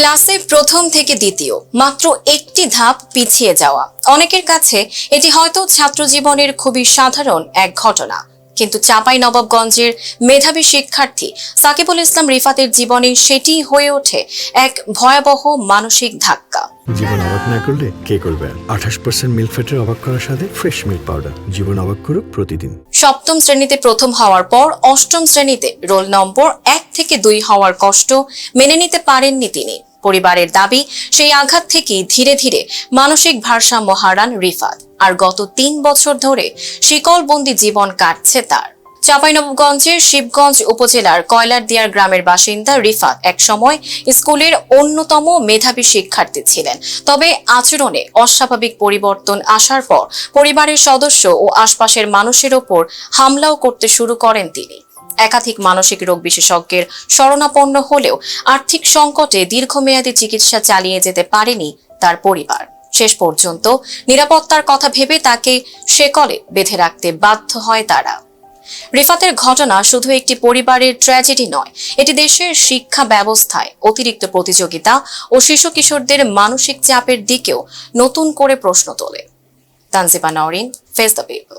ক্লাসে প্রথম থেকে দ্বিতীয় মাত্র একটি ধাপ পিছিয়ে যাওয়া অনেকের কাছে এটি হয়তো ছাত্র জীবনের খুবই সাধারণ এক ঘটনা, কিন্তু চাঁপাইনবাবগঞ্জের মেধাবী শিক্ষার্থী সাকিবুল ইসলাম রিফাতের জীবনে সেটি হয়ে ওঠে এক ভয়াবহ মানসিক ধাক্কা। জীবন অবাক না করলে কে করবে? 28% মিল্ক ফ্যাটের অবাক করার সাথে ফ্রেশ মিল্ক পাউডার। জীবন অবাক করুক প্রতিদিন। সপ্তম শ্রেণীতে প্রথম হওয়ার পর অষ্টম শ্রেণীতে রোল নম্বর 1 থেকে 2 হওয়ার কষ্ট মেনে নিতে পারেননি তিনি। পরিবারের দাবি, সেই আঘাত থেকেই ধীরে ধীরে মানসিক ভারসাম্য হারান রিফাত, আর গত 3 বছর ধরে শিকলবন্দি জীবন কাটছে তার। চাঁপাইনবাবগঞ্জের শিবগঞ্জ উপজেলার কয়লারদিয়ার গ্রামের বাসিন্দা রিফাত একসময় স্কুলের অন্যতম মেধাবী শিক্ষার্থী ছিলেন। তবে আচরণে অস্বাভাবিক পরিবর্তন আসার পর পরিবারের সদস্য ও আশপাশের মানুষের ওপর হামলাও করতে শুরু করেন তিনি। একাধিক মানসিক রোগ বিশেষজ্ঞের শরণাপন্ন হলেও আর্থিক সংকটে দীর্ঘমেয়াদী চিকিৎসা চালিয়ে যেতে পারেনি তার পরিবার। শেষ পর্যন্ত নিরাপত্তার কথা ভেবে তাকে শেকলে বেঁধে রাখতে বাধ্য হয় তারা। রিফাতের ঘটনা শুধু একটি পরিবারের ট্র্যাজেডি নয়, এটি দেশের শিক্ষা ব্যবস্থায় অতিরিক্ত প্রতিযোগিতা ও শিশু কিশোরদের মানসিক চাপের দিকেও নতুন করে প্রশ্ন তোলে। Tanjiba Nowrin, face the people.